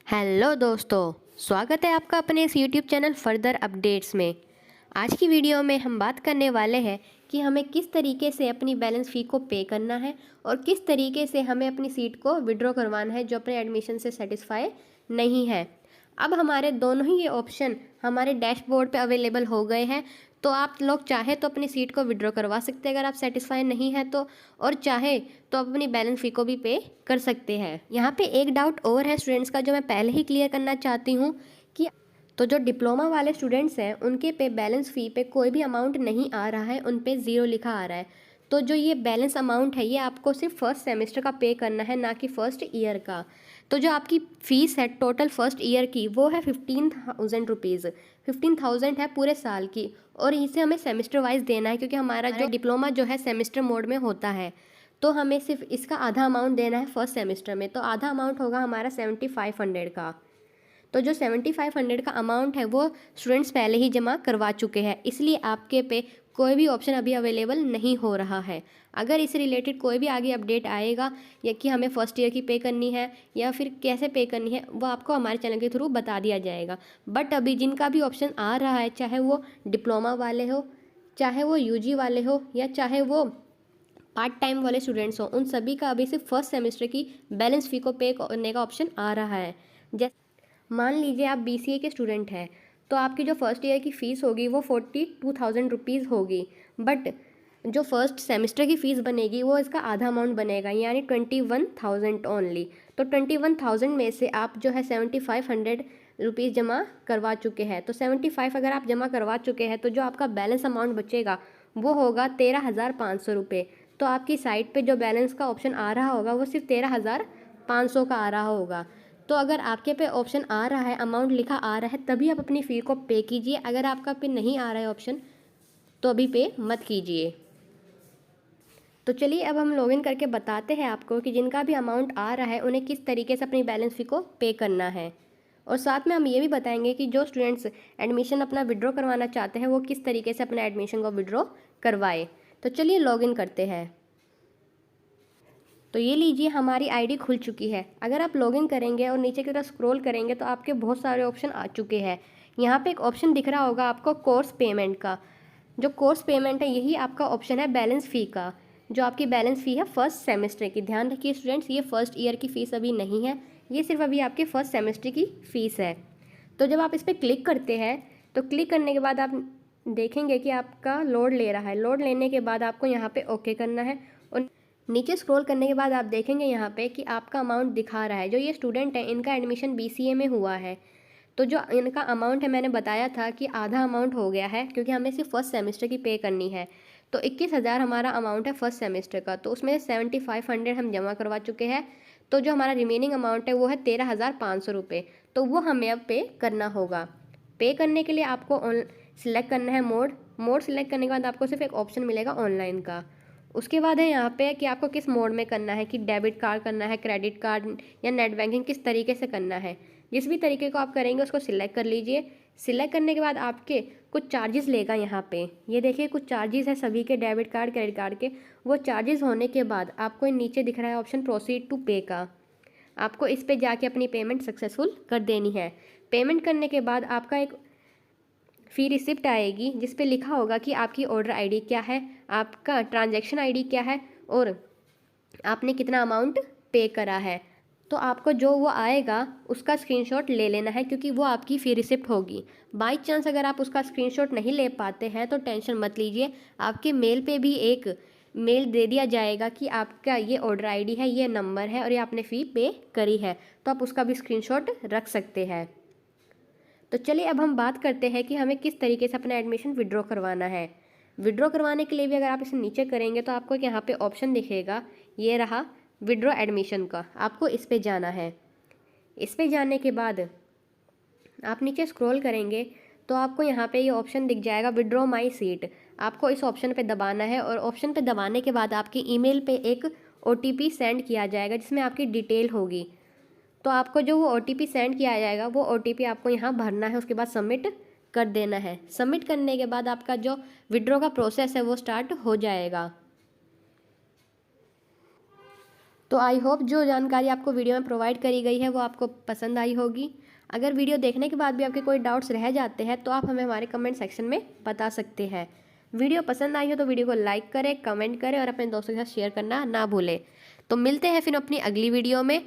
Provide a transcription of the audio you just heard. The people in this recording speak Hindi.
हेलो दोस्तों, स्वागत है आपका अपने इस यूट्यूब चैनल फर्दर अपडेट्स में। आज की वीडियो में हम बात करने वाले हैं कि हमें किस तरीके से अपनी बैलेंस फ़ी को पे करना है और किस तरीके से हमें अपनी सीट को विड्रॉ करवाना है जो अपने एडमिशन से सेटिस्फाई नहीं है। अब हमारे दोनों ही ये ऑप्शन हमारे डैशबोर्ड पे अवेलेबल हो गए हैं, तो आप लोग चाहे तो अपनी सीट को विड्रॉ करवा सकते हैं अगर आप सेटिस्फाई नहीं है तो, और चाहे तो आप अपनी बैलेंस फ़ी को भी पे कर सकते हैं। यहाँ पे एक डाउट और है स्टूडेंट्स का जो मैं पहले ही क्लियर करना चाहती हूँ कि तो जो डिप्लोमा वाले स्टूडेंट्स हैं उनके पे बैलेंस फ़ी पे कोई भी अमाउंट नहीं आ रहा है, उन पे ज़ीरो लिखा आ रहा है। तो जो ये बैलेंस अमाउंट है ये आपको सिर्फ फर्स्ट सेमेस्टर का पे करना है, ना कि फर्स्ट ईयर का। तो जो आपकी फ़ीस है टोटल फर्स्ट ईयर की वो है 15,000 रुपीज़। 15,000 है पूरे साल की, और इसे हमें सेमेस्टर वाइज देना है क्योंकि हमारा जो डिप्लोमा जो है सेमेस्टर मोड में होता है। तो हमें सिर्फ इसका आधा अमाउंट देना है फर्स्ट सेमेस्टर में, तो आधा अमाउंट होगा हमारा 7500 का। तो जो 7500 का अमाउंट है वो स्टूडेंट्स पहले ही जमा करवा चुके हैं, इसलिए आपके पे कोई भी ऑप्शन अभी अवेलेबल नहीं हो रहा है। अगर इससे रिलेटेड कोई भी आगे अपडेट आएगा या कि हमें फर्स्ट ईयर की पे करनी है या फिर कैसे पे करनी है, वो आपको हमारे चैनल के थ्रू बता दिया जाएगा। बट अभी जिनका भी ऑप्शन आ रहा है, चाहे वो डिप्लोमा वाले हो, चाहे वो यूजी वाले हो, या चाहे वो पार्ट टाइम वाले स्टूडेंट्स हो, उन सभी का अभी सिर्फ फर्स्ट सेमेस्टर की बैलेंस फ़ी को पे करने का ऑप्शन आ रहा है। जैसे मान लीजिए आप बीसीए के स्टूडेंट हैं, तो आपकी जो फर्स्ट ईयर की फ़ीस होगी वो 42,000 रुपीज़ होगी। बट जो फर्स्ट सेमेस्टर की फ़ीस बनेगी वो इसका आधा अमाउंट बनेगा, यानी 21,000 ओनली। तो 21,000 में से आप जो है 7,500 रुपीज़ जमा करवा चुके हैं। तो 75 अगर आप जमा करवा चुके हैं तो जो आपका बैलेंस अमाउंट बचेगा वो होगा 13,500 रुपये। तो आपकी साइट पे जो बैलेंस का ऑप्शन आ रहा होगा वो सिर्फ 13,500 का आ रहा होगा। तो अगर आपके पे ऑप्शन आ रहा है, अमाउंट लिखा आ रहा है, तभी आप अपनी फ़ी को पे कीजिए। अगर आपका पे नहीं आ रहा है ऑप्शन तो अभी पे मत कीजिए। तो चलिए अब हम लॉगिन करके बताते हैं आपको कि जिनका भी अमाउंट आ रहा है उन्हें किस तरीके से अपनी बैलेंस फ़ी को पे करना है, और साथ में हम ये भी बताएंगे कि जो स्टूडेंट्स एडमिशन अपना विड्रॉ करवाना चाहते हैं वो किस तरीके से अपना एडमिशन को विड्रॉ करवाए। तो चलिए लॉगिन करते हैं। तो ये लीजिए हमारी आईडी खुल चुकी है। अगर आप लॉगिन करेंगे और नीचे की तरफ स्क्रॉल करेंगे तो आपके बहुत सारे ऑप्शन आ चुके हैं। यहाँ पे एक ऑप्शन दिख रहा होगा आपको कोर्स पेमेंट का। जो कोर्स पेमेंट है यही आपका ऑप्शन है बैलेंस फ़ी का, जो आपकी बैलेंस फ़ी है फर्स्ट सेमेस्टर की। ध्यान रखिए स्टूडेंट्स, ये फर्स्ट ईयर की फ़ीस अभी नहीं है, ये सिर्फ अभी आपके फर्स्ट सेमेस्टर की फ़ीस है। तो जब आप इस पर क्लिक करते हैं तो क्लिक करने के बाद आप देखेंगे कि आपका लोड ले रहा है। लोड लेने के बाद आपको यहाँ पे ओके करना है, और नीचे स्क्रॉल करने के बाद आप देखेंगे यहाँ पे कि आपका अमाउंट दिखा रहा है। जो ये स्टूडेंट है इनका एडमिशन बीसीए में हुआ है, तो जो इनका अमाउंट है मैंने बताया था कि आधा अमाउंट हो गया है क्योंकि हमें सिर्फ फर्स्ट सेमेस्टर की पे करनी है। तो 21,000 हमारा अमाउंट है फर्स्ट सेमेस्टर का, तो उसमें 7,500 हम जमा करवा चुके हैं। तो जो हमारा रिमेनिंग अमाउंट है वो है 13,500 रुपये। तो वो हमें अब पे करना होगा। पे करने के लिए आपको सिलेक्ट करना है मोड सिलेक्ट करने के बाद आपको सिर्फ एक ऑप्शन मिलेगा ऑनलाइन का। उसके बाद है यहाँ पे कि आपको किस मोड में करना है, कि डेबिट कार्ड करना है, क्रेडिट कार्ड या नेट बैंकिंग, किस तरीके से करना है। जिस भी तरीके को आप करेंगे उसको सिलेक्ट कर लीजिए। सिलेक्ट करने के बाद आपके कुछ चार्जेस लेगा यहाँ पे, ये देखिए कुछ चार्जेस है सभी के डेबिट कार्ड क्रेडिट कार्ड के। वो चार्जेस होने के बाद आपको नीचे दिख रहा है ऑप्शन प्रोसीड टू पे का, आपको इस पे जाके अपनी पेमेंट सक्सेसफुल कर देनी है। पेमेंट करने के बाद आपका एक फ़ी रिसिप्ट आएगी जिस पे लिखा होगा कि आपकी ऑर्डर आईडी क्या है, आपका ट्रांजैक्शन आईडी क्या है, और आपने कितना अमाउंट पे करा है। तो आपको जो वो आएगा उसका स्क्रीनशॉट ले लेना है क्योंकि वो आपकी फ़ी रिसिप्ट होगी। बाई चांस अगर आप उसका स्क्रीनशॉट नहीं ले पाते हैं तो टेंशन मत लीजिए, आपके मेल पे भी एक मेल दे दिया जाएगा कि आपका ये ऑर्डर आईडी है, ये नंबर है और ये आपने फ़ी पे करी है, तो आप उसका भी स्क्रीनशॉट रख सकते हैं। तो चलिए अब हम बात करते हैं कि हमें किस तरीके से अपना एडमिशन विड्रॉ करवाना है। विड्रॉ करवाने के लिए भी अगर आप इसे नीचे करेंगे तो आपको यहाँ पे ऑप्शन दिखेगा, ये रहा विड्रॉ एडमिशन का, आपको इस पे जाना है। इस पे जाने के बाद आप नीचे स्क्रॉल करेंगे तो आपको यहाँ पे ये ऑप्शन दिख जाएगा विड्रॉ माई सीट। आपको इस ऑप्शन पे दबाना है, और ऑप्शन पे दबाने के बाद आपकी ईमेल पे एक OTP सेंड किया जाएगा जिसमें आपकी डिटेल होगी। तो आपको जो वो OTP सेंड किया जाएगा वो OTP आपको यहाँ भरना है, उसके बाद सबमिट कर देना है। सबमिट करने के बाद आपका जो विड्रॉ का प्रोसेस है वो स्टार्ट हो जाएगा। तो आई होप जो जानकारी आपको वीडियो में प्रोवाइड करी गई है वो आपको पसंद आई होगी। अगर वीडियो देखने के बाद भी आपके कोई डाउट्स रह जाते हैं तो आप हमें हमारे कमेंट सेक्शन में बता सकते हैं। वीडियो पसंद आई हो तो वीडियो को लाइक करें, कमेंट करें और अपने दोस्तों के साथ शेयर करना ना भूलें। तो मिलते हैं फिर अपनी अगली वीडियो में।